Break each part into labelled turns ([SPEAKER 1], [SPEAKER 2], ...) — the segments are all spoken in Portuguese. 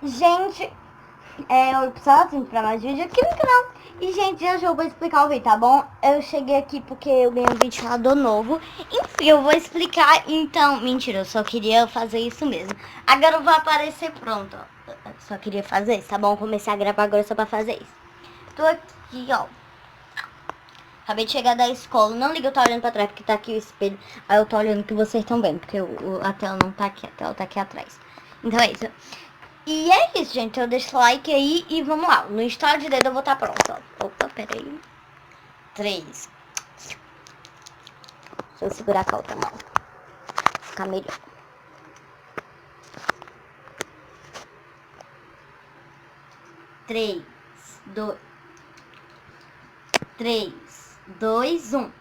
[SPEAKER 1] Gente, oi pessoal, sempre pra mais vídeo aqui no canal. E gente, hoje eu vou explicar o vídeo, tá bom? Eu cheguei aqui porque eu ganhei um ventilador novo. Enfim, eu vou explicar. Então, mentira, eu só queria fazer isso mesmo. Agora eu vou aparecer pronto, ó. Eu só queria fazer isso, tá bom? Comecei a gravar agora só pra fazer isso. Tô aqui, ó. Acabei de chegar da escola. Não liga, eu tô olhando pra trás porque tá aqui o espelho. Aí eu tô olhando o que vocês estão vendo, porque a tela não tá aqui, a tela tá aqui atrás. Então é isso. E é isso, gente. Eu deixo o like aí e vamos lá. No estado de dedo eu vou estar pronto, ó. Opa, peraí. 3. Deixa eu segurar com a outra mão. Ficar melhor. 3, 2, 3, 2, 1.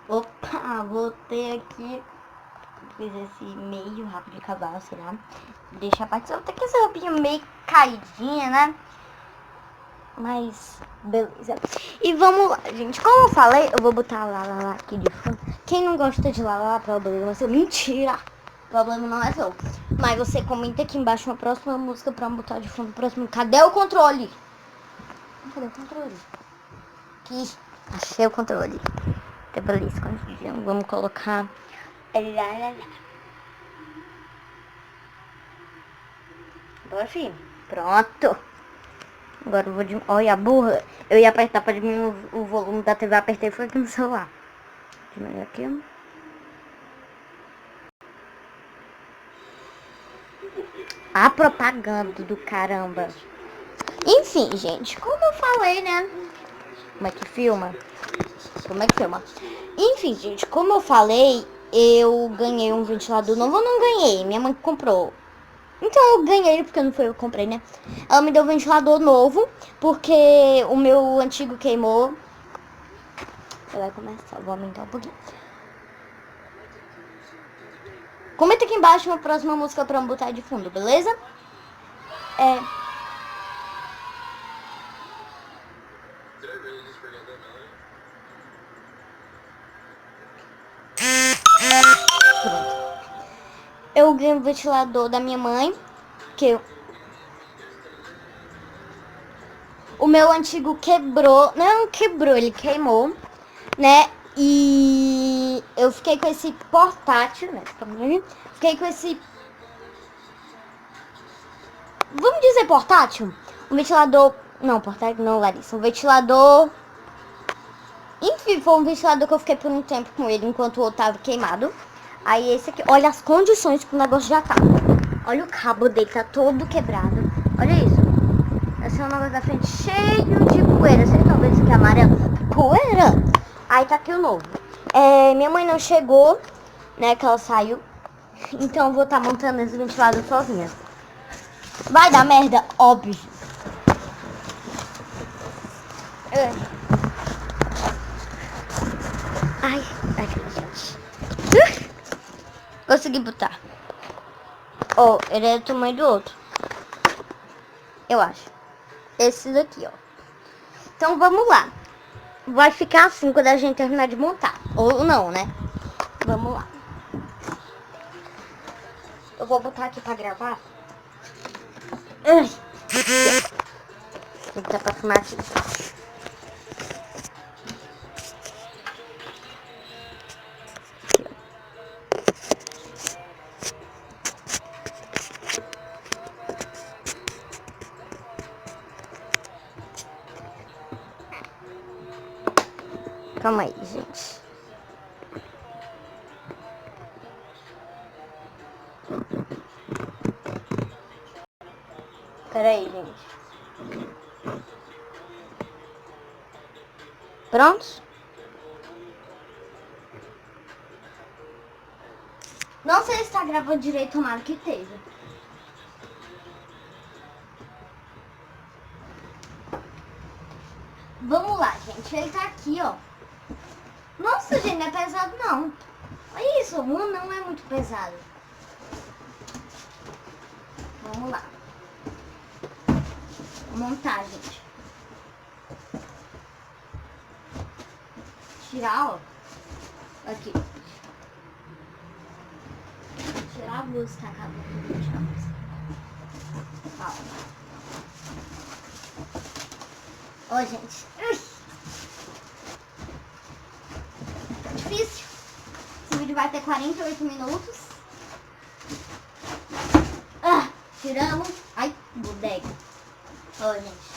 [SPEAKER 1] Opa, voltei aqui. Fiz esse meio rápido de cavalo, será? Deixa a parte solta que essa roupinha meio caidinha, né? Mas, beleza. E vamos lá, gente. Como eu falei, eu vou botar lá aqui de fundo. Quem não gosta de lá, problema é seu. Mentira! Problema não é seu. Mas você comenta aqui embaixo uma próxima música pra botar de fundo. Próximo. Cadê o controle? Cadê o controle? Aqui. Achei o controle. Tá beleza. Vamos colocar. Agora sim. Pronto. Agora eu vou de... Olha a burra. Eu ia apertar pra diminuir o volume da TV. Apertei e foi aqui no celular. Diminuir aqui. A propaganda do caramba. Enfim, gente. Como eu falei, né? Como é que filma? Enfim, gente. Como eu falei, eu ganhei um ventilador novo. Eu não ganhei. Minha mãe comprou. Então eu ganhei porque não foi eu que comprei, né? Ela me deu um ventilador novo porque o meu antigo queimou. Vai começar, vou aumentar um pouquinho. Comenta aqui embaixo uma próxima música pra eu botar de fundo, beleza? Pronto. Eu ganhei um ventilador da minha mãe, que o meu antigo quebrou. Não quebrou, ele queimou, né? E eu fiquei com esse portátil, né? Fiquei com esse... Vamos dizer portátil? Um ventilador... Não, portátil não, Larissa. Um ventilador... Enfim, foi um ventilador que eu fiquei por um tempo com ele enquanto o outro tava queimado. Aí esse aqui... Olha as condições que o negócio já tá. Olha o cabo dele, tá todo quebrado. Olha isso. Esse é o negócio da frente cheio de poeira. Vocês estão vendo isso aqui amarelo? Poeira! Aí tá aqui o novo. Minha mãe não chegou, né? Que ela saiu. Então eu vou estar montando esse ventilador sozinha. Vai dar merda, óbvio. Ai, gente. Consegui botar. Ó, ele é do tamanho do outro. Eu acho. Esse daqui, ó. Então vamos lá. Vai ficar assim quando a gente terminar de montar. Ou não, né? Vamos lá. Eu vou botar aqui pra gravar. Ai. Tem que dar pra filmar aqui. Calma aí, gente. Pera aí, gente. Prontos? Não sei se está gravando direito, tomara que esteja. Vamos lá, gente. Ele tá aqui, ó. Nossa, gente, não é pesado, não. Olha isso, não é muito pesado. Vamos lá. Vou montar, gente. Tirar, ó. Aqui. Tirar a blusa, tá acabando. Tirar a blusa. Ó, gente. Ui. Tá difícil. Esse vídeo vai ter 48 minutos. Tiramos. Ai, bodega. Ó, gente.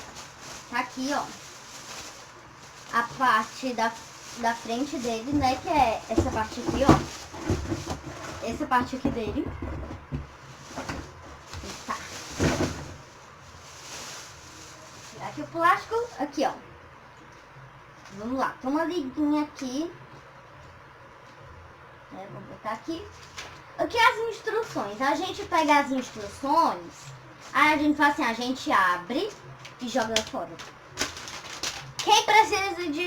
[SPEAKER 1] Tá aqui, ó. A parte da frente dele, né? Que é essa parte aqui, ó. Essa parte aqui dele. Tá. Tirar aqui o plástico. Aqui, ó. Vamos lá. Tem uma liguinha aqui. Vou botar aqui. Aqui as instruções. A gente pega as instruções. Aí a gente faz assim, a gente abre e joga fora. Quem precisa de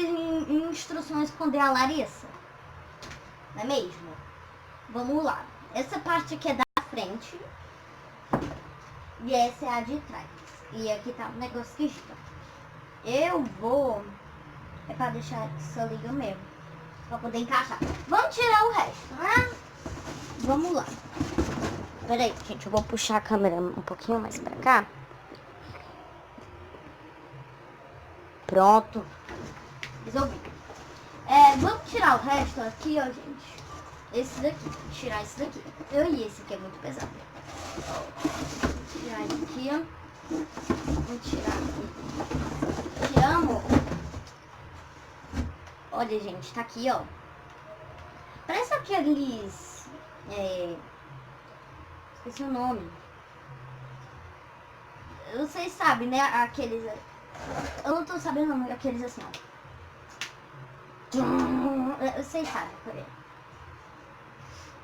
[SPEAKER 1] instruções esconder a Larissa? Não é mesmo? Vamos lá. Essa parte aqui é da frente. E essa é a de trás. E aqui tá um negócio que gira. Eu vou... É pra deixar essa liga mesmo. Pra poder encaixar. Vamos tirar o resto, né? Vamos lá. Peraí, gente. Eu vou puxar a câmera um pouquinho mais pra cá. Pronto. Resolvi. Vamos tirar o resto aqui, ó, gente. Esse daqui. Tirar esse daqui. E esse aqui é muito pesado. Vou tirar esse aqui, ó. Vou tirar aqui. Tiramos. Olha, gente, tá aqui, ó. Parece aqueles... Esqueci o nome. Vocês sabem, né? Aqueles... Eu não tô sabendo não, aqueles assim, ó. Vocês sabem, por aí.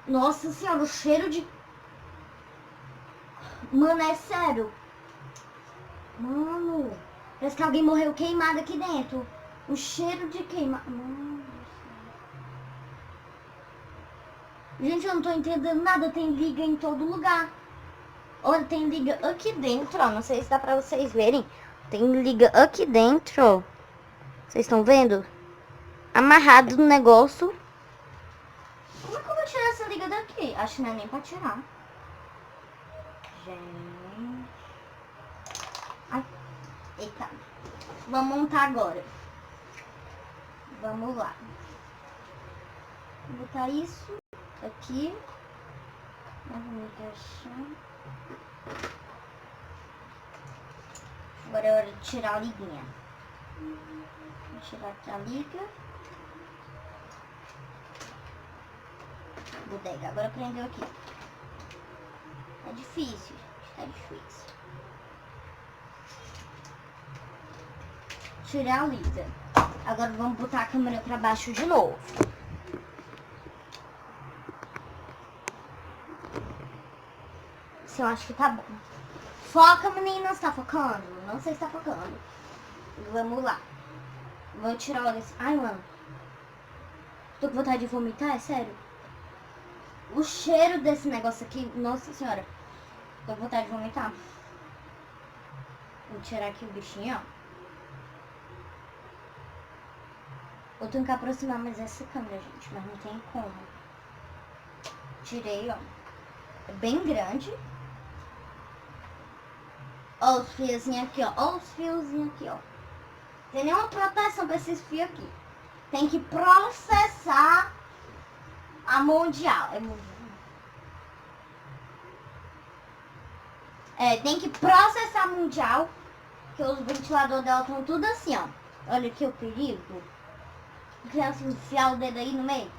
[SPEAKER 1] Nossa senhora, o cheiro de... Mano, é sério. Mano, parece que alguém morreu queimado aqui dentro. O cheiro de queimado. Mano. Gente, eu não tô entendendo nada. Tem liga em todo lugar. Olha, tem liga aqui dentro, ó. Não sei se dá pra vocês verem. Tem liga aqui dentro. Vocês estão vendo? Amarrado no negócio. Como é que eu vou tirar essa liga daqui? Acho que não é nem pra tirar. Gente. Ai. Eita. Vamos montar agora. Vamos lá. Vou botar isso aqui. Vamos encaixar. Agora é hora de tirar a liguinha. Vou tirar aqui a liga. Bodega. Agora prendeu aqui. É difícil, gente. É difícil. Tirar a liga. Agora vamos botar a câmera pra baixo de novo. Eu acho que tá bom. Foca, menina. Você tá focando? Não sei se tá focando. Vamos lá. Vou tirar o... Ai, mano. Tô com vontade de vomitar, é sério. O cheiro desse negócio aqui... Nossa senhora. Tô com vontade de vomitar. Vou tirar aqui o bichinho, ó. Eu tenho que aproximar mais essa câmera, gente. Mas não tem como. Tirei, ó. É bem grande. Ó os fiozinhos aqui, ó. Ó os fiozinhos aqui, ó. Tem nenhuma proteção pra esses fios aqui. Tem que processar a mundial. Tem que processar a mundial. Que os ventiladores dela estão tudo assim, ó. Olha aqui o perigo. Criança enfiar o dedo aí no meio.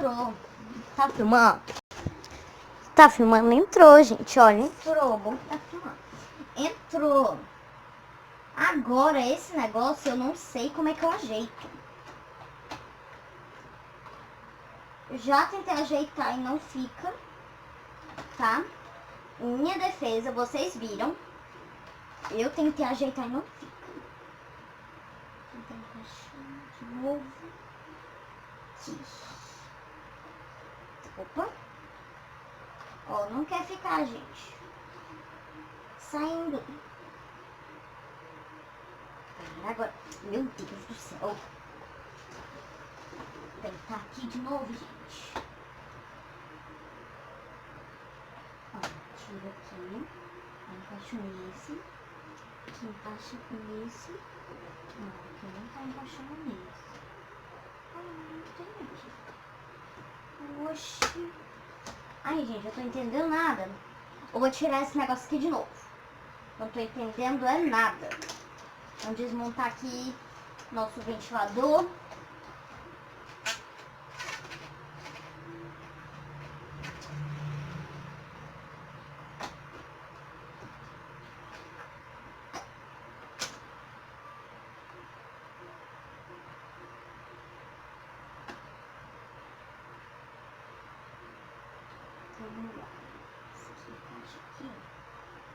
[SPEAKER 1] entrou. Tá filmando? Tá filmando, entrou, gente. Olha, entrou. Bom que tá filmando. Entrou. Agora, esse negócio eu não sei como é que eu ajeito. Já tentei ajeitar e não fica, tá? Em minha defesa, vocês viram. Eu tentei ajeitar e não fica. Tentei encaixar de novo. Aqui. Opa. Ó, não quer ficar, gente. Saindo. Agora, meu Deus do céu. Vou tentar aqui de novo, gente. Ó, tira aqui. Encaixo nesse. Aqui encaixa nesse. Não, aqui não tá encaixando nesse. Não tem. Oxi. Ai, gente, eu tô entendendo nada. Eu vou tirar esse negócio aqui de novo. Não tô entendendo é nada. Vamos desmontar aqui nosso ventilador. Vamos lá. Esse aqui encaixa aqui.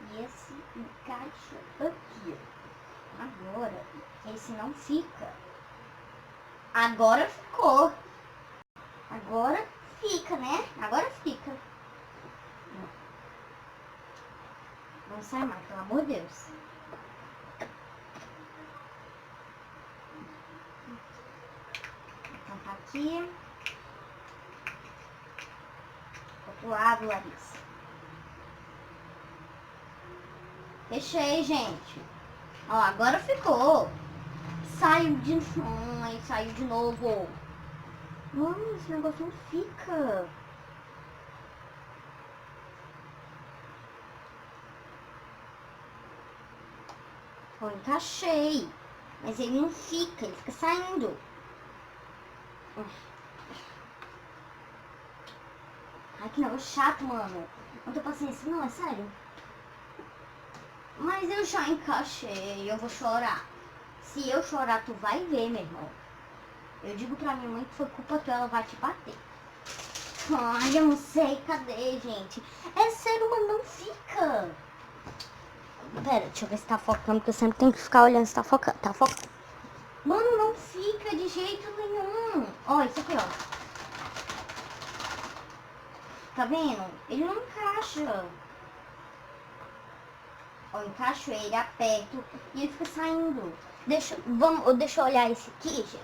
[SPEAKER 1] E esse encaixa aqui. Agora, esse não fica. Agora ficou. Agora fica, né? Agora fica. Não sai mais, pelo amor de Deus. Vou tampar aqui. Outro lado, Larissa. Fechei, gente. Ó, agora ficou. Saiu de novo. Ai, saiu de novo. Mano, esse negócio não fica. Ó, encaixei. Mas ele não fica, ele fica saindo. Ai, que negócio chato, mano. Não tenho paciência, não, é sério. Mas eu já encaixei, eu vou chorar. Se eu chorar, tu vai ver, meu irmão. Eu digo pra minha mãe que foi culpa tua, ela vai te bater. Ai, eu não sei, cadê, gente? É sério, mano, não fica. Pera, deixa eu ver se tá focando, porque eu sempre tenho que ficar olhando se tá focando. Tá focando. Mano, não fica de jeito nenhum. Ó, isso aqui, ó. Tá vendo? Ele não encaixa. Ó, encaixo ele, aperto e ele fica saindo. Deixa eu olhar esse aqui, gente.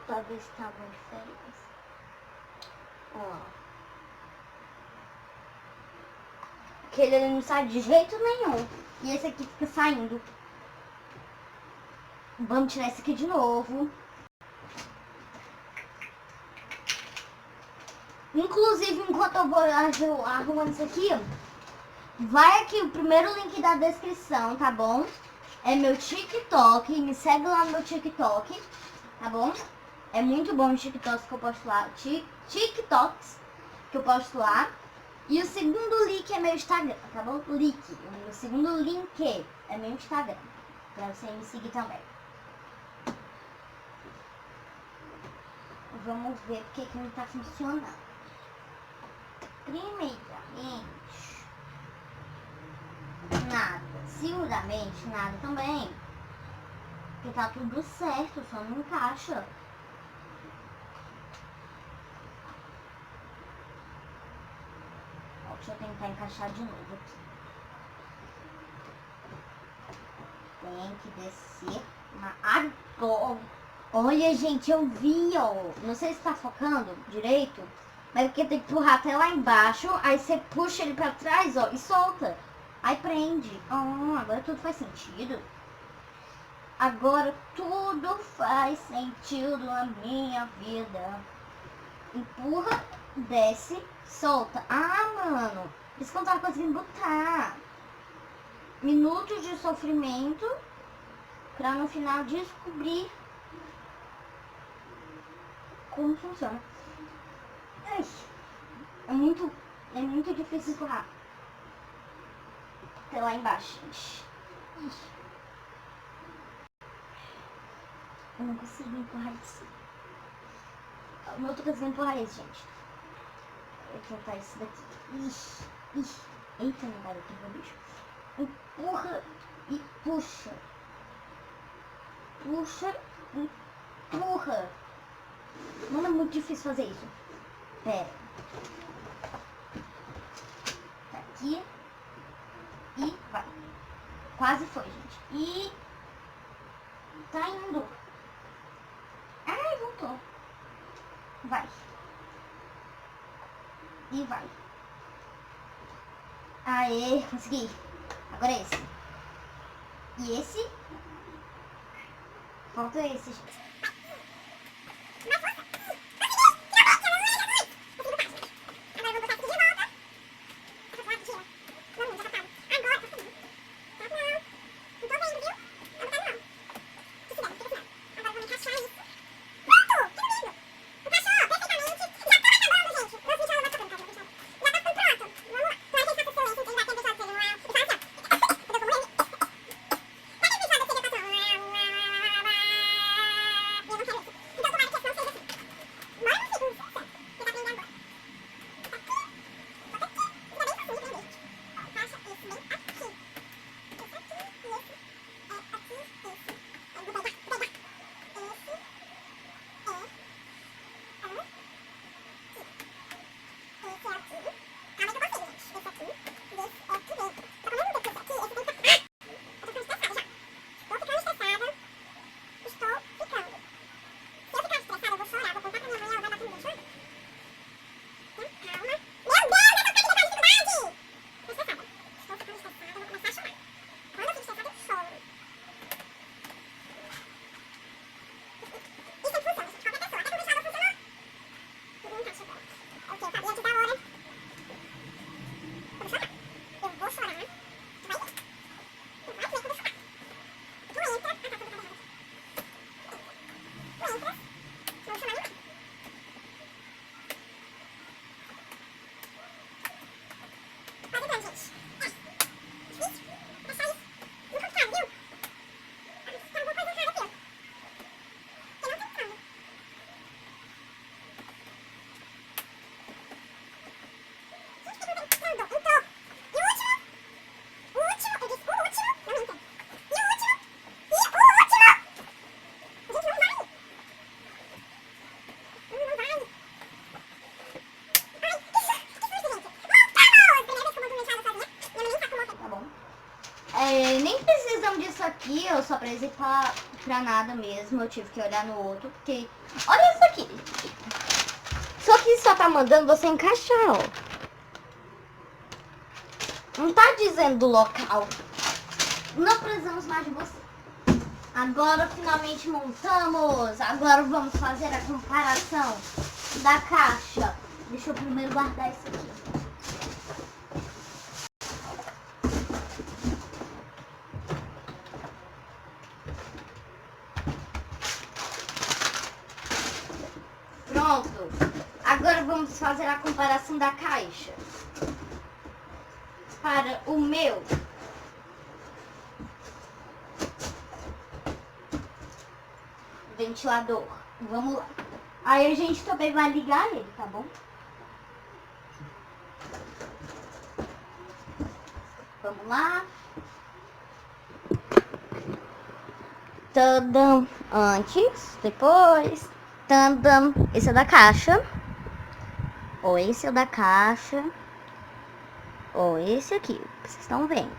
[SPEAKER 1] Pra ver se tá alguma diferença. Ó. Aquele não sai de jeito nenhum. E esse aqui fica saindo. Vamos tirar esse aqui de novo. Inclusive, enquanto eu vou arrumando isso aqui, vai aqui o primeiro link da descrição, tá bom? É meu TikTok, me segue lá no meu TikTok, tá bom? É muito bom os TikToks que eu posto lá, TikToks que eu posto lá. E o segundo link é meu Instagram, tá bom? O segundo link é meu Instagram, pra você me seguir também. Vamos ver porque que não tá funcionando. Primeiramente, nada. Seguramente, nada também. Porque tá tudo certo, só não encaixa. Ó, deixa eu tentar encaixar de novo aqui. Tem que descer. Agora. Olha, gente, eu vi, ó. Não sei se tá focando direito. Mas porque tem que empurrar até lá embaixo. Aí você puxa ele pra trás, ó, e solta. Aí prende. Agora tudo faz sentido. Agora tudo faz sentido na minha vida. Empurra, desce, solta. Mano, isso que eu não tava conseguindo botar. Minutos de sofrimento pra no final descobrir como funciona. Ai, é muito difícil empurrar. Até lá embaixo, gente. Eu não consigo empurrar isso. Eu não tô conseguindo empurrar isso, gente. Vou tentar isso daqui. Ixi. Eita, não vai aqui, meu bicho. Empurra e puxa. Puxa e empurra. Mano, é muito difícil fazer isso. Pera. Tá aqui. E vai. Quase foi, gente. E tá indo. Ai, voltou. Vai. E vai. Aê, consegui. Agora esse. E esse. Falta esse, gente. Nem precisamos disso aqui, eu só precisei pra nada mesmo. Eu tive que olhar no outro, porque... Olha isso aqui. Só que só tá mandando você encaixar, ó. Não tá dizendo do local. Não precisamos mais de você. Agora finalmente montamos. Agora vamos fazer a comparação da caixa. Deixa eu primeiro guardar isso aqui. Pronto. Agora vamos fazer a comparação da caixa. Para o meu ventilador. Vamos lá. Aí a gente também vai ligar ele, tá bom? Vamos lá. Tadam. Antes, depois. Tadam. Esse é da caixa. Ou esse é o da caixa. Ou esse aqui. Vocês estão vendo.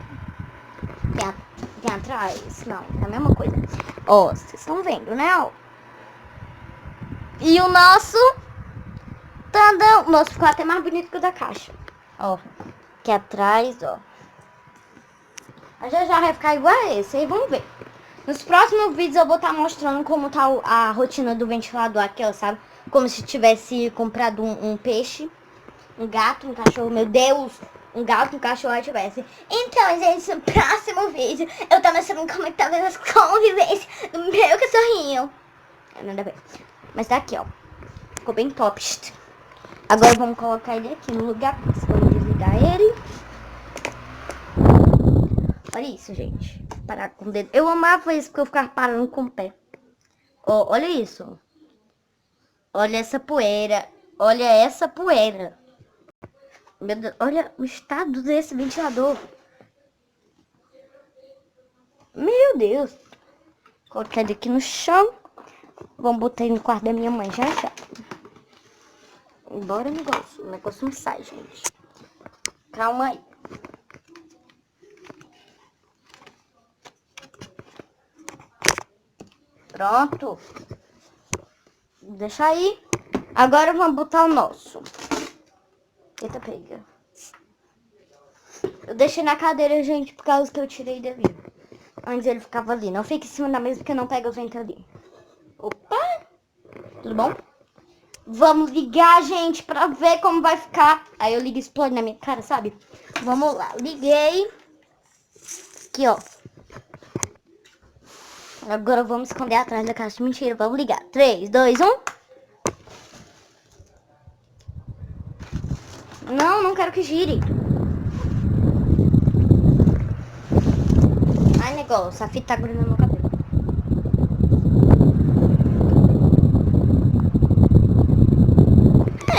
[SPEAKER 1] Tem atrás. Não, é a mesma coisa. Ó, vocês estão vendo, né? Ó. E o nosso... Tadam. O nosso ficou até mais bonito que o da caixa. Ó. Aqui atrás, ó. Já vai ficar igual a esse. Aí vamos ver. Nos próximos vídeos eu vou estar mostrando como tá a rotina do ventilador aqui, ó, sabe? Como se tivesse comprado um peixe, um gato, um cachorro, meu Deus, um gato, um cachorro tivesse. Então, gente, no próximo vídeo eu tô mostrando como é que tá vendo as convivências do meu cachorrinho. Nada a ver. Mas tá aqui, ó. Ficou bem top. Agora vamos colocar ele aqui no lugar. Vamos desligar ele. Olha isso, gente. Parar com o dedo. Eu amava isso porque eu ficava parando com o pé. Ó, olha isso. Olha essa poeira. Olha essa poeira. Meu Deus, olha o estado desse ventilador. Meu Deus. Colocar ele aqui no chão. Vamos botar ele no quarto da minha mãe já já. Bora, negócio. O negócio não sai, gente. Calma aí. Pronto. Deixa aí. Agora vamos botar o nosso. Eita, pega. Eu deixei na cadeira, gente, por causa que eu tirei dali. Antes ele ficava ali. Não fica em cima da mesa porque não pega o vento ali. Opa! Tudo bom? Vamos ligar, gente, pra ver como vai ficar. Aí eu ligo e explode na minha cara, sabe? Vamos lá. Liguei. Aqui, ó. Agora vamos esconder atrás da caixa de mentira. Vamos ligar. 3, 2, 1. Não quero que gire. Ai, negócio. A fita tá grudando no cabelo.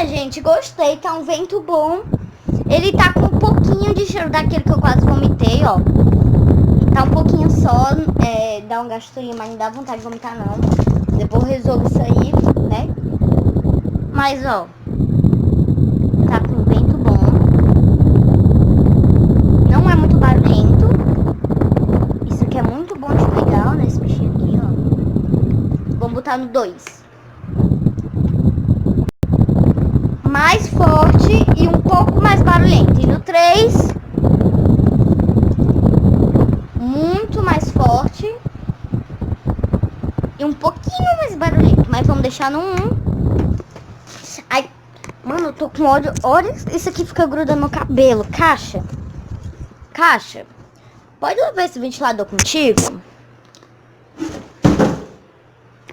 [SPEAKER 1] Gente, gostei. Tá um vento bom. Ele tá com um pouquinho de cheiro daquele que eu quase vomitei, ó. Tá um pouquinho só, dá um gastinho, mas não dá vontade de vomitar não. Depois eu resolvo isso aí, né? Mas, ó, tá com vento bom. Não é muito barulhento. Isso aqui é muito bom de pegar, ó, nesse bichinho aqui, ó. Vou botar no 2. Mais forte e um pouco mais barulhento. E no 3... muito mais forte e um pouquinho mais barulhento, mas vamos deixar no 1. Ai, mano, eu tô com ódio. Olha, isso aqui fica grudando no cabelo. Caixa, pode levar esse ventilador contigo?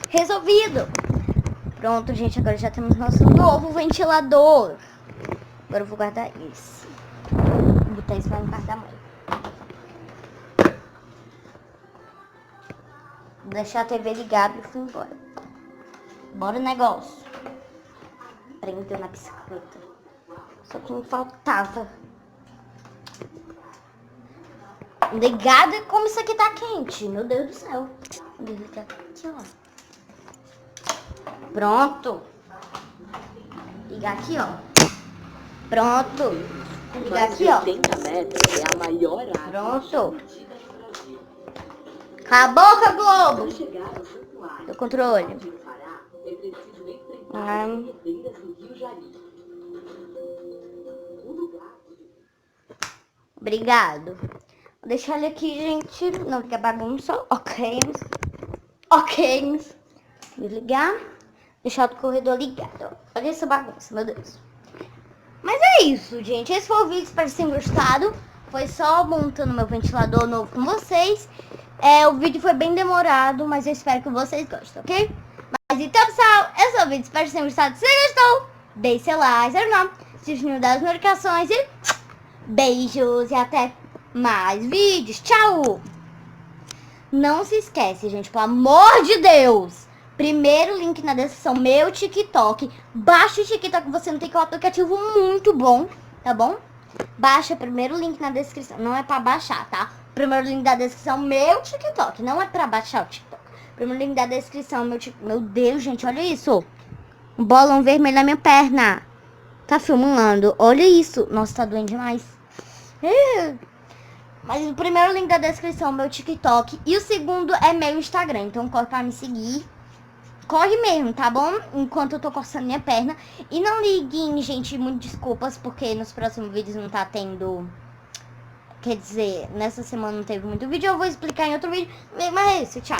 [SPEAKER 1] Resolvido. Pronto, gente, agora já temos nosso novo ventilador. Agora eu vou guardar isso. Vou botar isso lá no quarto da mãe. Deixar a TV ligada e fui embora. Bora o negócio. Prendeu na bicicleta. Só que não faltava. Ligada como isso aqui tá quente. Meu Deus do céu. Vou ligar aqui, ó. Pronto. Ligar aqui, ó. Pronto. Ligar aqui, ó.
[SPEAKER 2] 80 metros é a maior área.
[SPEAKER 1] Pronto. Cala a boca, Globo! Do controle. Obrigado. Vou deixar ele aqui, gente. Não fica bagunça. Ok. Desligar. Deixar o corredor ligado. Olha essa bagunça, meu Deus. Mas é isso, gente. Esse foi o vídeo. Espero que vocês tenham gostado. Foi só montando meu ventilador novo com vocês. O vídeo foi bem demorado, mas eu espero que vocês gostem, ok? Mas então, pessoal, esse é o vídeo. Espero que vocês tenham gostado. Se você gostou, deixe seu like, se não, se inscreva das notificações e beijos e até mais vídeos. Tchau! Não se esquece, gente, pelo amor de Deus. Primeiro link na descrição, meu TikTok. Baixa o TikTok, você não tem que é um aplicativo muito bom, tá bom? Baixa, primeiro link na descrição. Não é pra baixar, tá? Primeiro link da descrição, meu TikTok. Não é pra baixar o TikTok. Primeiro link da descrição, meu TikTok. Meu Deus, gente, olha isso. Um bolão vermelho na minha perna. Tá filmando? Olha isso. Nossa, tá doendo demais. Mas o primeiro link da descrição, meu TikTok. E o segundo é meu Instagram. Então corre pra me seguir. Corre mesmo, tá bom? Enquanto eu tô coçando minha perna. E não liguem, gente, muito desculpas, porque nos próximos vídeos não tá tendo... Quer dizer, nessa semana não teve muito vídeo. Eu vou explicar em outro vídeo. Mas é isso, tchau.